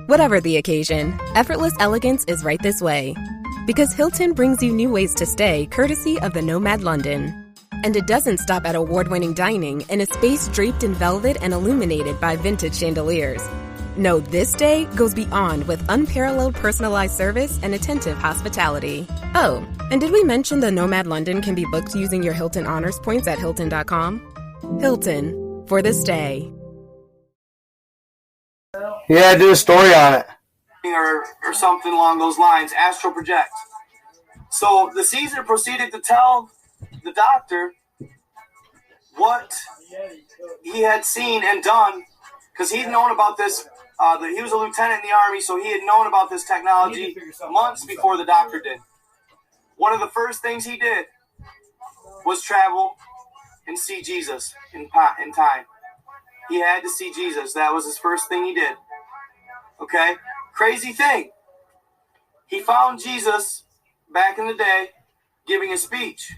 Whatever the occasion, effortless elegance is right this way. Because Hilton brings you new ways to stay courtesy of the Nomad London. And it doesn't stop at award-winning dining in a space draped in velvet and illuminated by vintage chandeliers. No, this day goes beyond with unparalleled personalized service and attentive hospitality. Oh, and did we mention the Nomad London can be booked using your Hilton Honors points at Hilton.com? Hilton, for the stay. Yeah, do a story on it. Or something along those lines, astral project. So the Caesar proceeded to tell the doctor what he had seen and done, because he'd known about this. He was a lieutenant in the army, so he had known about this technology months before the doctor did. One of the first things he did was travel and see Jesus in time. He had to see Jesus. That was his first thing he did. Okay? Crazy thing. He found Jesus back in the day giving a speech.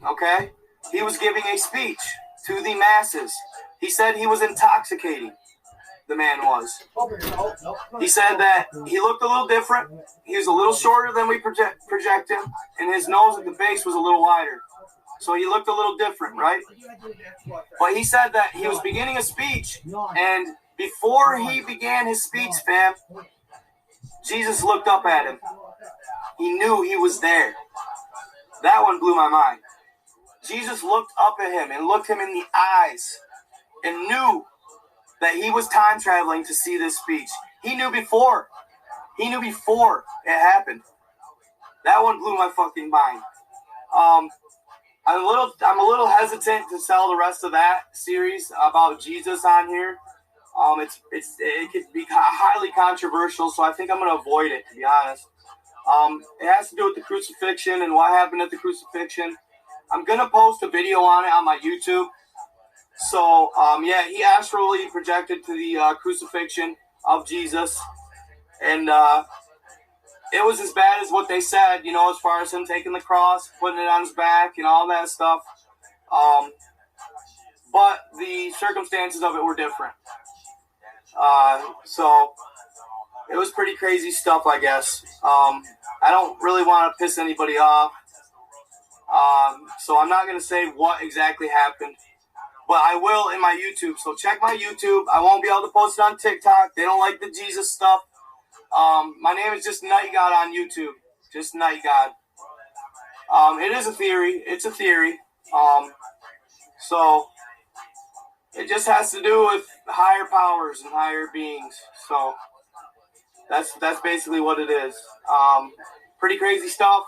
Okay? He was giving a speech to the masses. He said he was intoxicating. The man was. He said that he looked a little different. He was a little shorter than we project him, and his nose at the base was a little wider. So he looked a little different, right? But he said that he was beginning a speech, and before he began his speech, fam, Jesus looked up at him. He knew he was there. That one blew my mind. Jesus looked up at him and looked him in the eyes and knew that he was time traveling to see this speech. He knew before. He knew before it happened. That one blew my fucking mind. I'm a little hesitant to sell the rest of that series about Jesus on here. It could be highly controversial, so I think I'm going to avoid it, to be honest. It has to do with the crucifixion and what happened at the crucifixion. I'm going to post a video on it on my YouTube. So, he astrally projected to the crucifixion of Jesus. And it was as bad as what they said, as far as him taking the cross, putting it on his back, and all that stuff. But the circumstances of it were different. So, it was pretty crazy stuff, I guess. I don't really want to piss anybody off. So I'm not going to say what exactly happened. But I will in my YouTube. So check my YouTube. I won't be able to post it on TikTok. They don't like the Jesus stuff. My name is just Night God on YouTube. Just Night God. It is a theory. It's a theory. So it just has to do with higher powers and higher beings. So that's basically what it is. Pretty crazy stuff.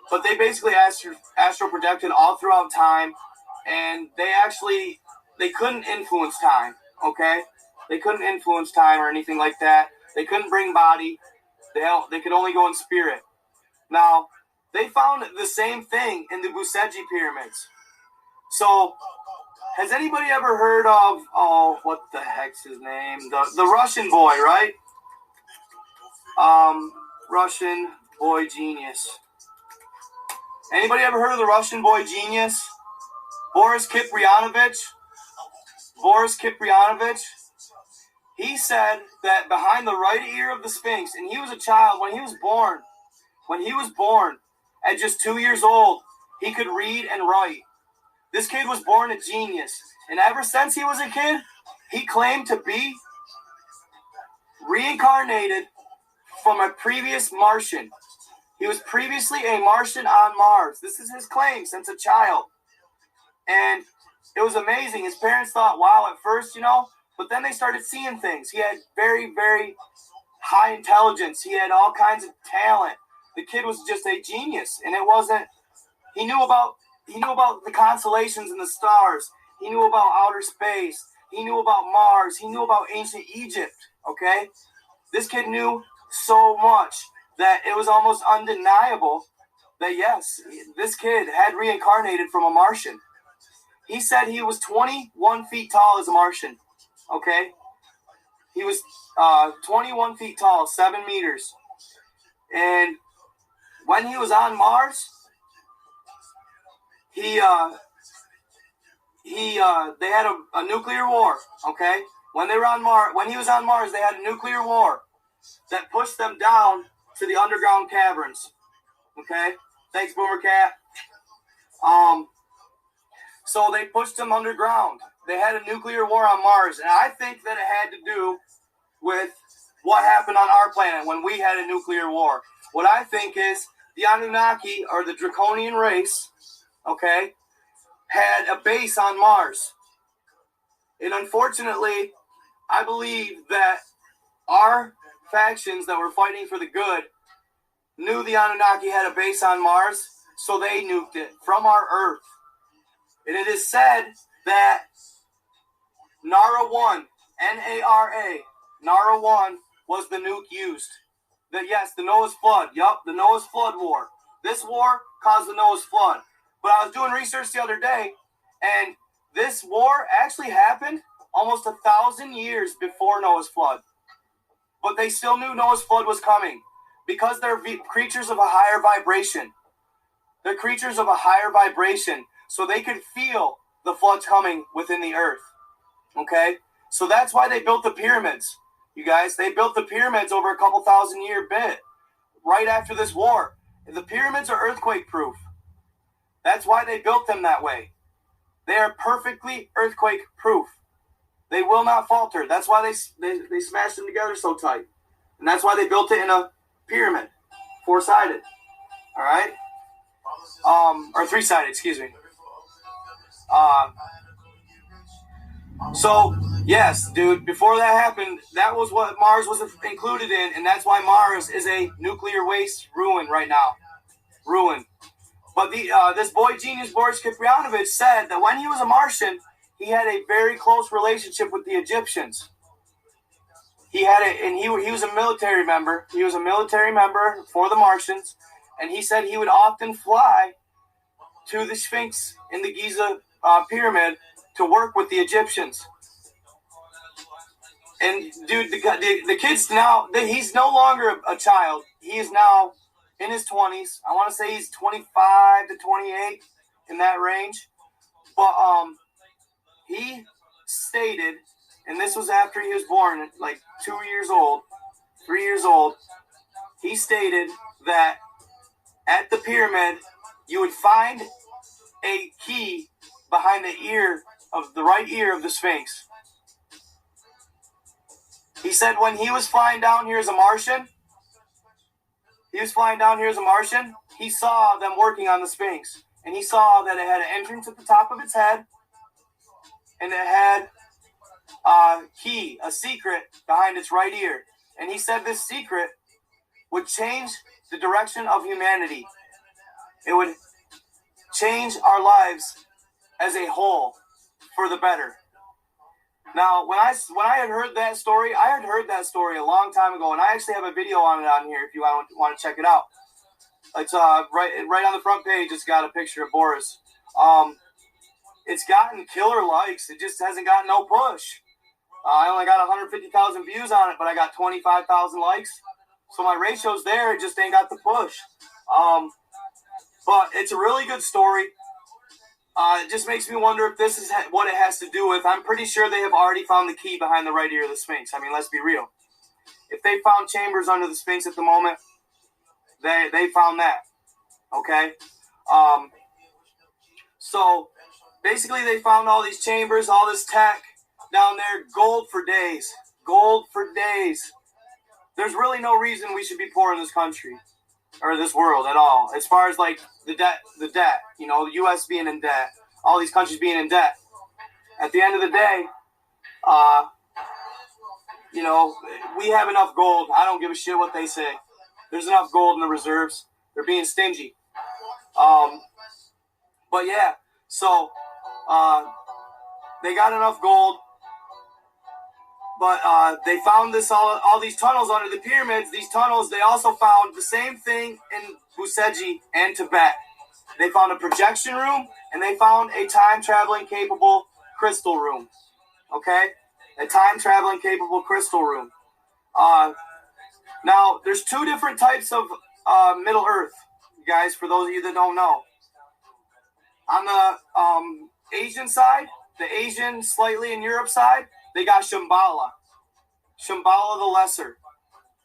But they basically astral projected all throughout time, and they couldn't influence time, okay? They couldn't influence time or anything like that. They couldn't bring body. They could only go in spirit. Now, they found the same thing in the Busegi pyramids. So, has anybody ever heard of, what the heck's his name? The Russian boy, right? Russian boy genius. Anybody ever heard of the Russian boy genius? Boris Kiprianovich? He said that behind the right ear of the Sphinx, and he was a child when he was born, at just 2 years old, he could read and write. This kid was born a genius. And ever since he was a kid, he claimed to be reincarnated from a previous Martian. He was previously a Martian on Mars. This is his claim since a child. And it was amazing. His parents thought, wow, at first, but then they started seeing things. He had very, very high intelligence. He had all kinds of talent. The kid was just a genius. And it wasn't, he knew about the constellations and the stars. He knew about outer space. He knew about Mars. He knew about ancient Egypt, okay? This kid knew so much that it was almost undeniable that, yes, this kid had reincarnated from a Martian. He said he was 21 feet tall as a Martian, okay? He was 21 feet tall, 7 meters. And when he was on Mars, he they had a nuclear war, okay? When they were on Mars, when he was on Mars, they had a nuclear war that pushed them down to the underground caverns, okay? Thanks, Boomer Cat. So they pushed them underground. They had a nuclear war on Mars, and I think that it had to do with what happened on our planet when we had a nuclear war. What I think is the Anunnaki, or the Draconian race, okay, had a base on Mars. And unfortunately, I believe that our factions that were fighting for the good knew the Anunnaki had a base on Mars, so they nuked it from our Earth. And it is said that Nara 1, N-A-R-A, Nara 1 was the nuke used. Yes, the Noah's Flood. Yup, the Noah's Flood War. This war caused the Noah's Flood. But I was doing research the other day, and this war actually happened almost 1,000 years before Noah's Flood. But they still knew Noah's Flood was coming because they're creatures of a higher vibration. They're creatures of a higher vibration, so they could feel the floods coming within the earth. Okay? So that's why they built the pyramids. You guys, they built the pyramids over a couple thousand-year bit right after this war. The pyramids are earthquake-proof. That's why they built them that way. They are perfectly earthquake-proof. They will not falter. That's why they smashed them together so tight. And that's why they built it in a pyramid, four-sided. All right? Or three-sided, excuse me. So, yes, dude, before that happened, that was what Mars was included in, and that's why Mars is a nuclear waste ruin right now. Ruin. But this boy genius, Boris Kiprianovich, said that when he was a Martian, he had a very close relationship with the Egyptians. He was a military member. He was a military member for the Martians, and he said he would often fly to the Sphinx in the Giza pyramid to work with the Egyptians. And dude, the kid's now, he's no longer a child. He is now in his 20s. I want to say he's 25 to 28, in that range. But he stated, and this was after he was born, like 2 years old, 3 years old, he stated that at the pyramid, you would find a key behind the right ear of the Sphinx. He said when he was flying down here as a Martian, he saw them working on the Sphinx. And he saw that it had an entrance at the top of its head, and it had a key, a secret, behind its right ear. And he said this secret would change the direction of humanity. It would change our lives as a whole for the better. Now, when I had heard that story, a long time ago, and I actually have a video on it on here if you want to check it out. It's right on the front page. It's got a picture of Boris. It's gotten killer likes. It just hasn't gotten no push. I only got 150,000 views on it, but I got 25,000 likes. So my ratio's there. It just ain't got the push. But it's a really good story. It just makes me wonder if this is what it has to do with. I'm pretty sure they have already found the key behind the right ear of the Sphinx. I mean, let's be real. If they found chambers under the Sphinx at the moment, they found that. Okay? So, basically they found all these chambers, all this tech down there, gold for days. Gold for days. There's really no reason we should be poor in this country. Or this world at all. As far as like the debt, you know, the U.S. being in debt, all these countries being in debt. At the end of the day, you know, we have enough gold. I don't give a shit what they say. There's enough gold in the reserves. They're being stingy. But yeah, so they got enough gold. But they found all these tunnels under the pyramids. These tunnels, they also found the same thing in Buseji and Tibet. They found a projection room, and they found a time-traveling capable crystal room. Okay? A time-traveling capable crystal room. Now, there's two different types of Middle Earth, guys, for those of you that don't know. On the Asian side, Asian, slightly in Europe side, they got Shambhala. Shambhala the Lesser.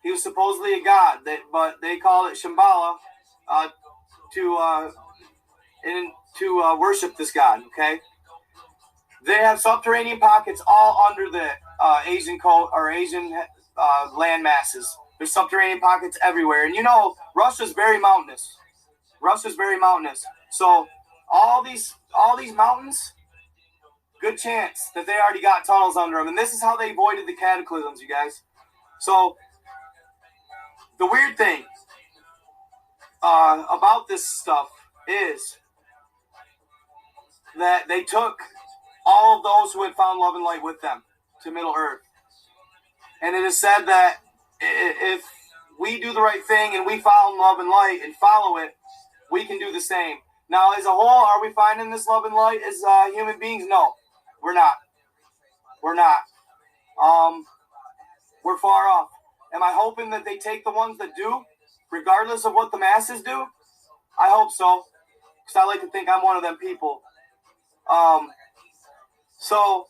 He was supposedly a god, but they called it Shambhala to worship this god, okay? They have subterranean pockets all under the Asian land masses. There's subterranean pockets everywhere. And you know, Russia's very mountainous. So all these mountains, good chance that they already got tunnels under them. And this is how they avoided the cataclysms, you guys. So the weird thing about this stuff is that they took all of those who had found love and light with them to Middle Earth. And it is said that if we do the right thing and we found love and light and follow it, we can do the same. Now, as a whole, are we finding this love and light as human beings? No, we're not. We're far off. Am I hoping that they take the ones that do, regardless of what the masses do? I hope so, because I like to think I'm one of them people. So,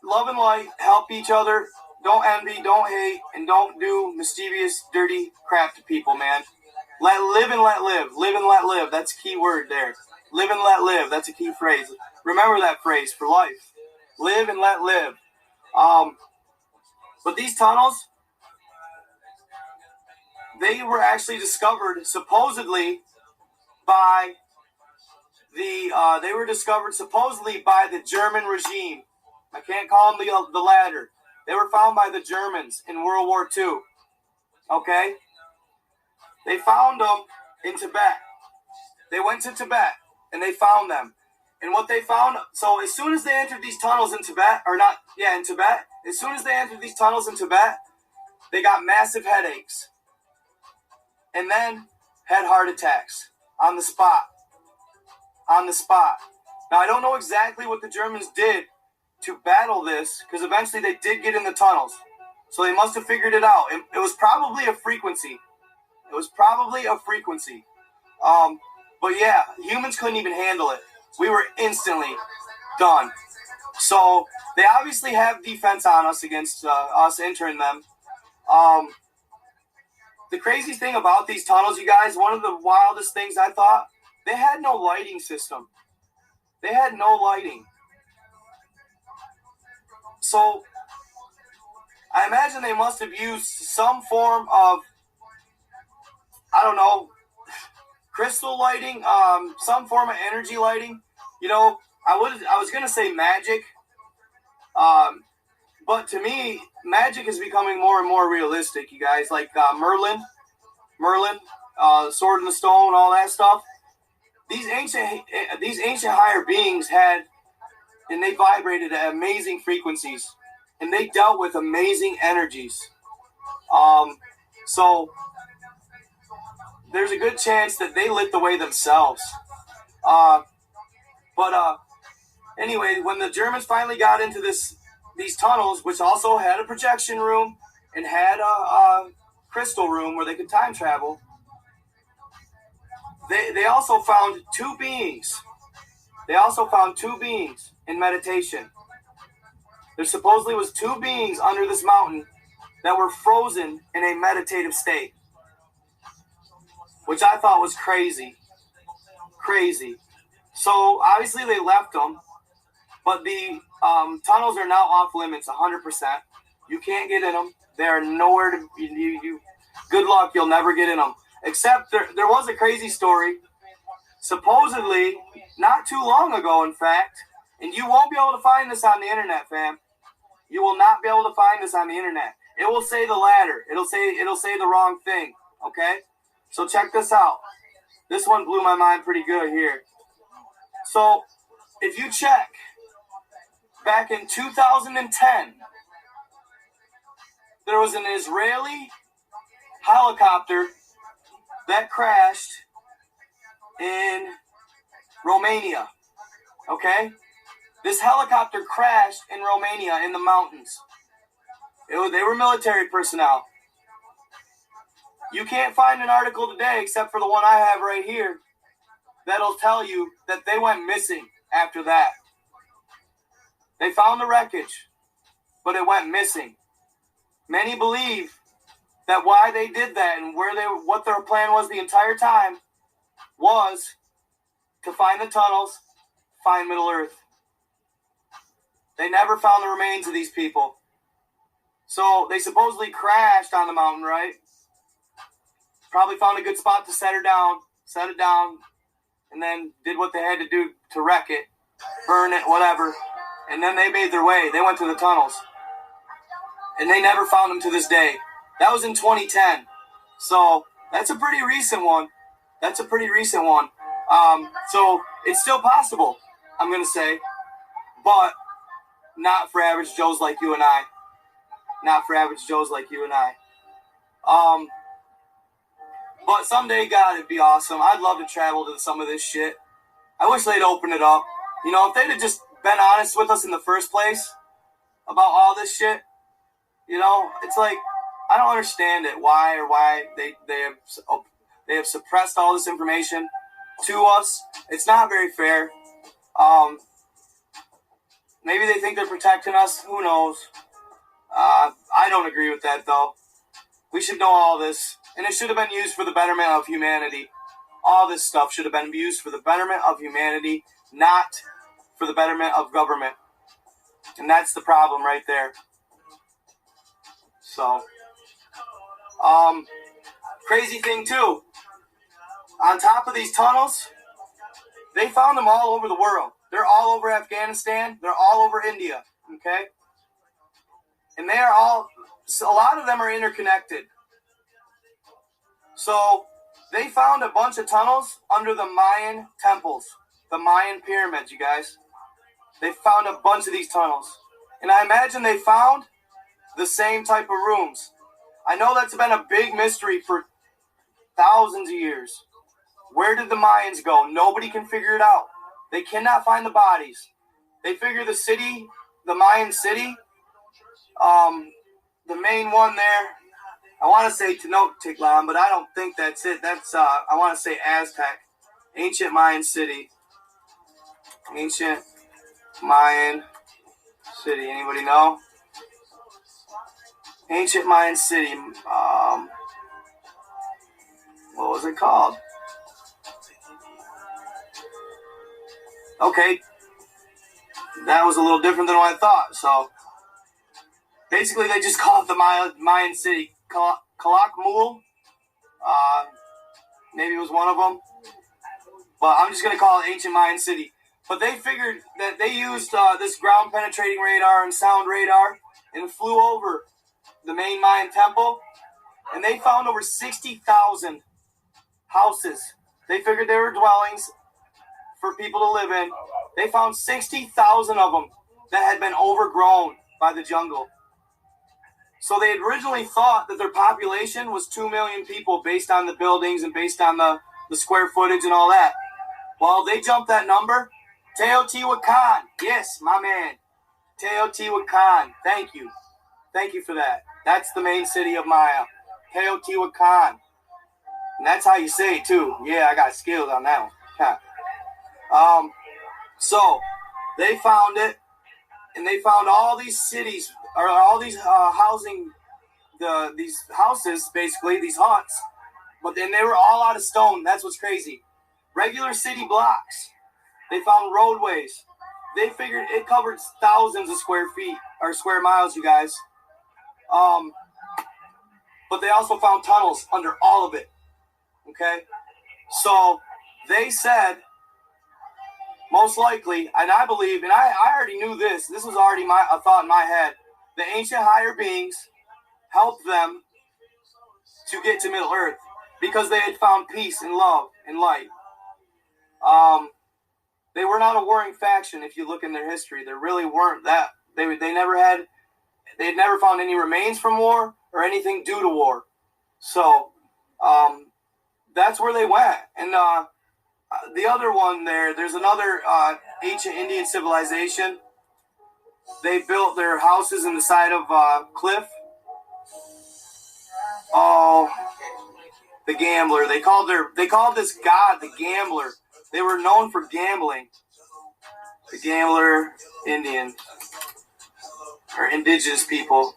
love and light, help each other. Don't envy, don't hate, and don't do mischievous, dirty crap to people, man. Live and let live. Live and let live. That's a key word there. Live and let live. That's a key phrase. Remember that phrase for life. Live and let live. But these tunnels, they were actually discovered supposedly by the German regime. I can't call them the latter. They were found by the Germans in World War II. Okay? They found them in Tibet. They went to Tibet and they found them. And what they found, so as soon as they entered these tunnels in Tibet, as soon as they entered these tunnels in Tibet, they got massive headaches. And then had heart attacks on the spot. Now, I don't know exactly what the Germans did to battle this, because eventually they did get in the tunnels. So they must have figured it out. It was probably a frequency. But yeah, humans couldn't even handle it. We were instantly done. So they obviously have defense on us against us entering them. The crazy thing about these tunnels, you guys, one of the wildest things I thought, they had no lighting system. They had no lighting. So I imagine they must have used some form of, I don't know, crystal lighting, some form of energy lighting. You know, I was going to say magic, but to me, magic is becoming more and more realistic, you guys. Like Merlin, Sword in the Stone, all that stuff. These ancient higher beings had, and they vibrated at amazing frequencies, and they dealt with amazing energies. So there's a good chance that they lit the way themselves. Anyway, when the Germans finally got into these tunnels, which also had a projection room and had a crystal room where they could time travel, they also found two beings. In meditation. There supposedly was two beings under this mountain that were frozen in a meditative state, which I thought was crazy. So obviously they left them, but the tunnels are now off limits 100%. You can't get in them. They are nowhere to you. Good luck, you'll never get in them. Except there was a crazy story, supposedly not too long ago, in fact, and you won't be able to find this on the internet, fam. You will not be able to find this on the internet. It will say the latter. It'll say the wrong thing. Okay? So check this out. This one blew my mind pretty good here. So if you check back in 2010, there was an Israeli helicopter that crashed in Romania. Okay? This helicopter crashed in Romania in the mountains. They were military personnel. You can't find an article today, except for the one I have right here, that'll tell you that they went missing after that. They found the wreckage, but it went missing. Many believe that why they did that and what their plan was the entire time was to find the tunnels, find Middle Earth. They never found the remains of these people. So they supposedly crashed on the mountain, right? Probably found a good spot to set it down, and then did what they had to do to wreck it, burn it, whatever. And then they made their way. They went to the tunnels. And they never found them to this day. That was in 2010. So that's a pretty recent one. So it's still possible, I'm going to say. But not for average Joes like you and I. But someday, God, it'd be awesome. I'd love to travel to some of this shit. I wish they'd open it up. You know, if they'd have just been honest with us in the first place about all this shit, you know, it's like, I don't understand it. Why they have suppressed all this information to us. It's not very fair. Maybe they think they're protecting us. Who knows? I don't agree with that, though. We should know all this. And it should have been used for the betterment of humanity. All this stuff should have been used for the betterment of humanity, not for the betterment of government. And that's the problem right there. So, crazy thing too. On top of these tunnels, they found them all over the world. They're all over Afghanistan. They're all over India. Okay? And they are all, a lot of them are interconnected. So they found a bunch of tunnels under the Mayan temples, the Mayan pyramids, you guys. They found a bunch of these tunnels. And I imagine they found the same type of rooms. I know that's been a big mystery for thousands of years. Where did the Mayans go? Nobody can figure it out. They cannot find the bodies. They figure the city, the Mayan city, the main one there, I want to say Tenochtitlan, but I don't think that's it. That's, I want to say Aztec. Ancient Mayan city. Ancient Mayan city. Anybody know? Ancient Mayan city. What was it called? Okay. That was a little different than what I thought. So, basically, they just call it the Mayan city. Calakmul, maybe it was one of them, but I'm just going to call it Ancient Mayan City. But they figured that they used this ground-penetrating radar and sound radar and flew over the main Mayan temple, and they found over 60,000 houses. They figured they were dwellings for people to live in. They found 60,000 of them that had been overgrown by the jungle. So they had originally thought that their population was 2 million people based on the buildings and based on the square footage and all that. Well, they jumped that number. Teotihuacan. Yes, my man. Teotihuacan. Thank you. Thank you for that. That's the main city of Maya. Teotihuacan. And that's how you say it, too. Yeah, I got skills on that one. So, they found it. And they found all these cities, or all these these houses, basically, these huts. But then they were all out of stone. That's what's crazy. Regular city blocks. They found roadways. They figured it covered thousands of square feet, or square miles, you guys. But they also found tunnels under all of it. Okay? So, they said, most likely, and I believe, and I already knew this. This was already a thought in my head. The ancient higher beings helped them to get to Middle Earth because they had found peace and love and light. They were not a warring faction. If you look in their history, there really weren't that. They had never found any remains from war or anything due to war. So that's where they went. And the other one there's another ancient Indian civilization. They built their houses in the side of a cliff. Oh, the gambler. They called this god the gambler. They were known for gambling. the gambler Indian, or indigenous people.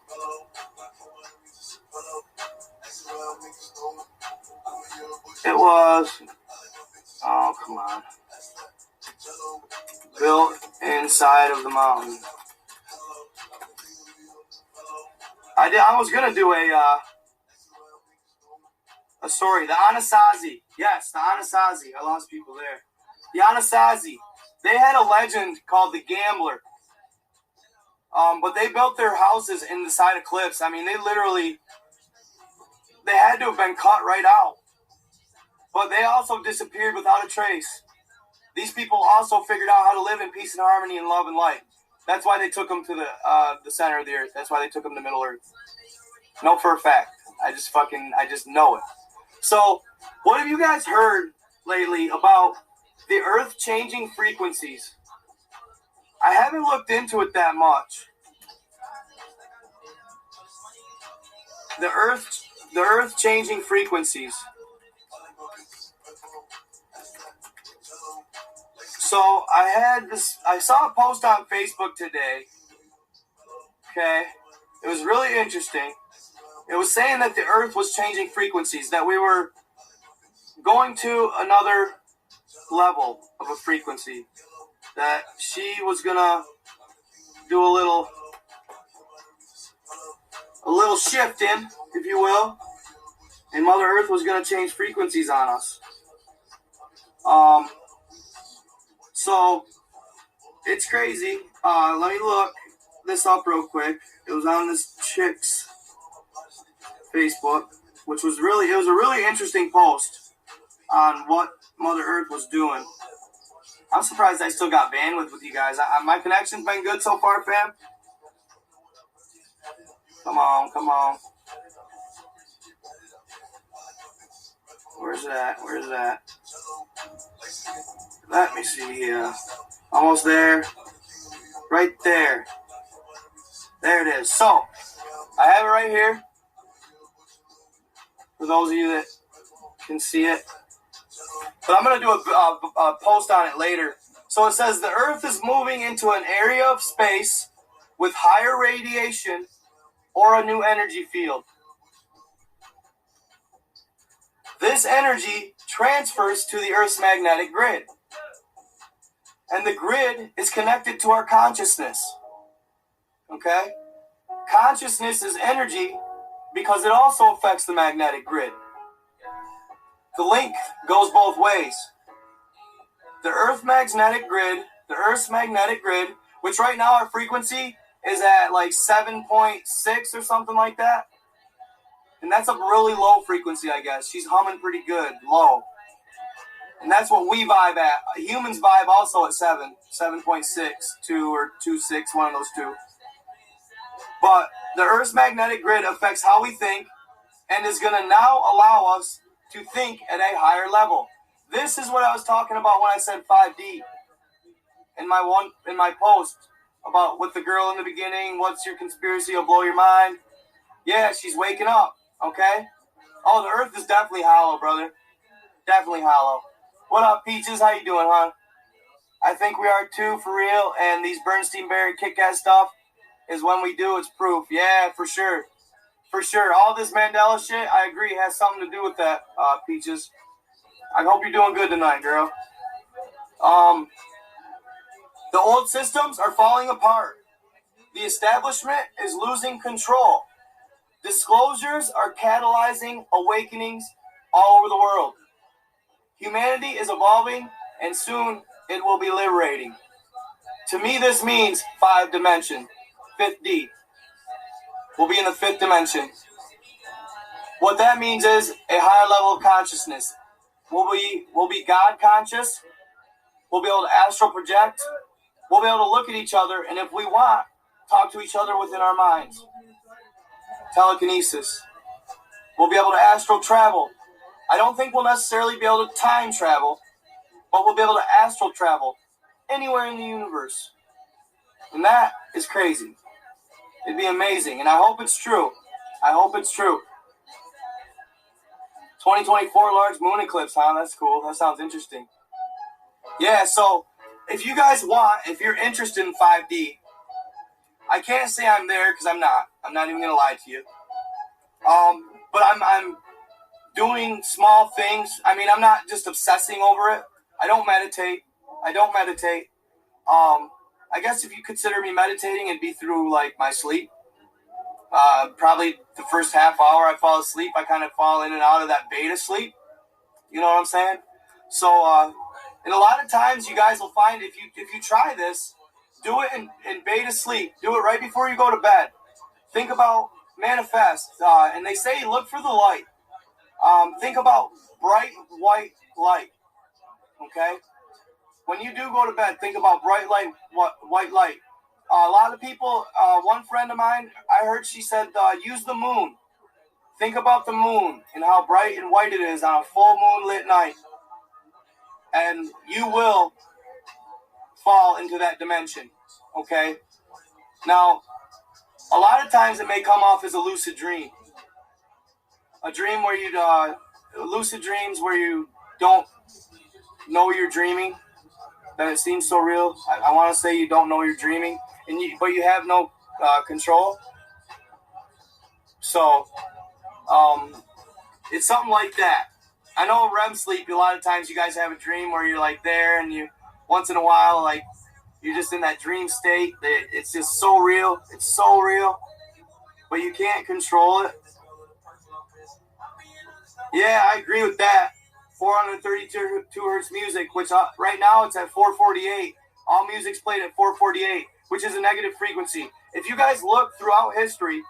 It was, oh, come on, built inside of the mountain. I was going to do a story. The Anasazi. Yes, the Anasazi. I lost people there. The Anasazi. They had a legend called the Gambler. But they built their houses in the side of cliffs. I mean, they had to have been cut right out. But they also disappeared without a trace. These people also figured out how to live in peace and harmony and love and light. That's why they took them to the center of the earth. That's why they took them to Middle Earth. No, for a fact. I just know it. So, what have you guys heard lately about the earth changing frequencies? I haven't looked into it that much. The earth changing frequencies. So I saw a post on Facebook today. Okay. It was really interesting. It was saying that the earth was changing frequencies, that we were going to another level of a frequency, that she was gonna do a little shifting, if you will, and Mother Earth was gonna change frequencies on us. So it's crazy. Let me look this up real quick. It was on this chick's Facebook, which was it was a really interesting post on what Mother Earth was doing. I'm surprised I still got bandwidth with you guys. My connection's been good so far, fam. Come on. Where's that? Let me see. Almost there. Right there. There it is. So, I have it right here. For those of you that can see it. But I'm going to do a post on it later. So it says the Earth is moving into an area of space with higher radiation or a new energy field. This energy transfers to the Earth's magnetic grid. And the grid is connected to our consciousness. Okay? Consciousness is energy because it also affects the magnetic grid. The link goes both ways. The Earth's magnetic grid, which right now our frequency is at like 7.6 or something like that. And that's a really low frequency, I guess. She's humming pretty good, low. And that's what we vibe at. Humans vibe also at 7.6, 2 or 2.6, one of those two. But the Earth's magnetic grid affects how we think and is going to now allow us to think at a higher level. This is what I was talking about when I said 5D in my post about with the girl in the beginning. What's your conspiracy? It'll blow your mind. Yeah, she's waking up. Okay. Oh, the Earth is definitely hollow, brother. Definitely hollow. What up, Peaches? How you doing, hon? I think we are too, for real. And these Bernstein Bear kick-ass stuff is when we do, it's proof. Yeah, for sure. For sure. All this Mandela shit, I agree, has something to do with that, Peaches. I hope you're doing good tonight, girl. The old systems are falling apart. The establishment is losing control. Disclosures are catalyzing awakenings all over the world. Humanity is evolving, and soon it will be liberating. To me, this means 5 dimension, 5th D. We'll be in the 5th dimension. What that means is a higher level of consciousness. We'll be God conscious. We'll be able to astral project. We'll be able to look at each other, and if we want, talk to each other within our minds. Telekinesis. We'll be able to astral travel. I don't think we'll necessarily be able to time travel, but we'll be able to astral travel anywhere in the universe. And that is crazy. It'd be amazing, and I hope it's true. 2024 large moon eclipse, huh? That's cool. That sounds interesting. Yeah, so if you guys want, if you're interested in 5D, I can't say I'm there because I'm not. I'm not even gonna lie to you. But I'm doing small things. I mean, I'm not just obsessing over it. I don't meditate. I guess if you consider me meditating, it'd be through like my sleep. Probably the first half hour I fall asleep, I kind of fall in and out of that beta sleep. You know what I'm saying? So, and a lot of times you guys will find if you try this, do it in beta sleep. Do it right before you go to bed. Think about manifest. And they say look for the light. Think about bright white light. Okay? When you do go to bed, think about bright light, white light. A lot of people, one friend of mine, I heard she said, use the moon. Think about the moon and how bright and white it is on a full moonlit night. And you will fall into that dimension. Okay? Now, a lot of times it may come off as a lucid dream. A dream where lucid dreams where you don't know you're dreaming. That it seems so real. I want to say you don't know you're dreaming, but you have no control. So, it's something like that. I know REM sleep, a lot of times you guys have a dream where you're like there and you, once in a while, like you're just in that dream state. It's just so real. It's so real, but you can't control it. Yeah, I agree with that. 432 hertz music, which right now it's at 448. All music's played at 448, which is a negative frequency. If you guys look throughout history,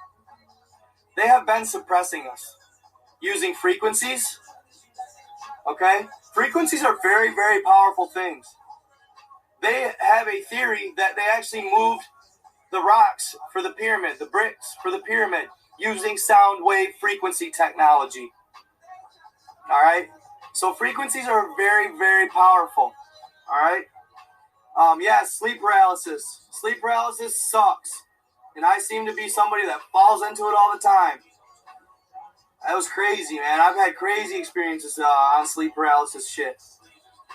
they have been suppressing us using frequencies. Okay? Frequencies are very, very powerful things. They have a theory that they actually moved the rocks for the pyramid, the bricks for the pyramid, using sound wave frequency technology. All right? So frequencies are very, very powerful. All right? Yeah, sleep paralysis. Sleep paralysis sucks. And I seem to be somebody that falls into it all the time. That was crazy, man. I've had crazy experiences on sleep paralysis shit.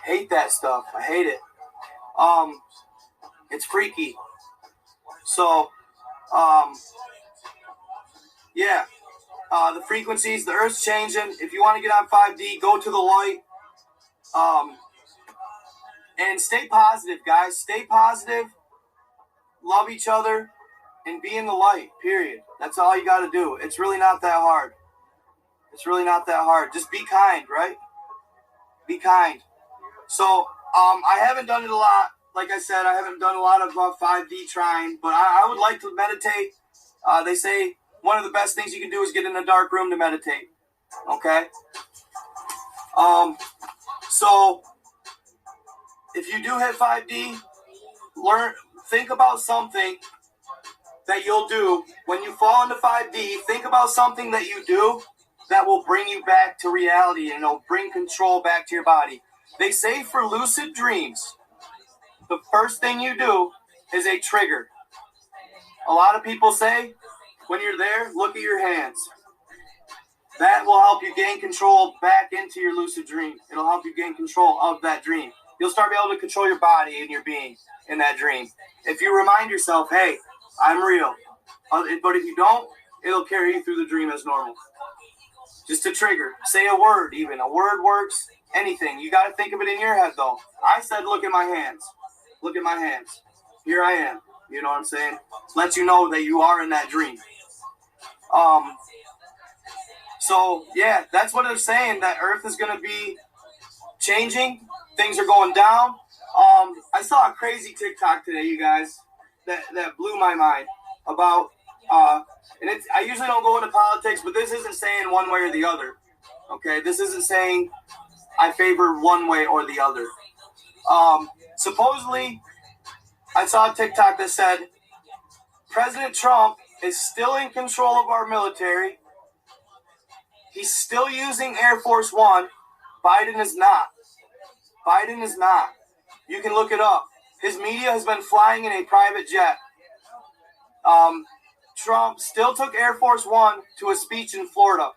Hate that stuff. I hate it. It's freaky. So, yeah. The frequencies, the Earth's changing. If you want to get on 5D, go to the light. And stay positive, guys. Stay positive. Love each other. And be in the light, period. That's all you got to do. It's really not that hard. It's really not that hard. Just be kind, right? Be kind. So, I haven't done it a lot. Like I said, I haven't done a lot of 5D trying. But I would like to meditate. They say one of the best things you can do is get in a dark room to meditate. Okay? So, if you do hit 5D, think about something that you'll do when you fall into 5D. Think about something that you do that will bring you back to reality and it'll bring control back to your body. They say for lucid dreams, the first thing you do is a trigger. A lot of people say, when you're there, look at your hands. That will help you gain control back into your lucid dream. It'll help you gain control of that dream. You'll start being able to control your body and your being in that dream. If you remind yourself, hey, I'm real. But if you don't, it'll carry you through the dream as normal. Just a trigger. Say a word even. A word works. Anything. You got to think of it in your head, though. I said, look at my hands. Look at my hands. Here I am. You know what I'm saying? Let you know that you are in that dream. So, yeah, that's what they're saying, that Earth is going to be changing. Things are going down. I saw a crazy TikTok today, you guys, that blew my mind about, and I usually don't go into politics, but this isn't saying one way or the other, okay? This isn't saying I favor one way or the other. Supposedly, I saw a TikTok that said, President Trump is still in control of our military. He's still using Air Force One. Biden is not. Biden is not. You can look it up. His media has been flying in a private jet. Trump still took Air Force One to a speech in Florida.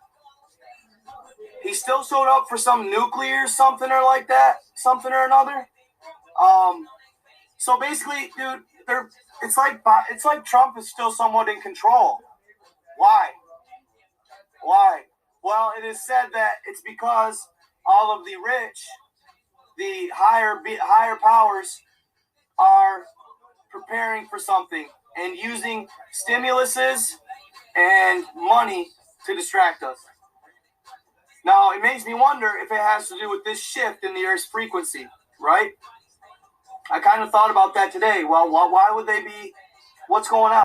He still showed up for some nuclear something or like that, something or another. So basically, dude, it's like Trump is still somewhat in control. Why? Well, it is said that it's because all of the rich, the higher powers, are preparing for something and using stimuluses and money to distract us. Now, it makes me wonder if it has to do with this shift in the Earth's frequency, right? I kind of thought about that today. Well, why would they be? What's going on?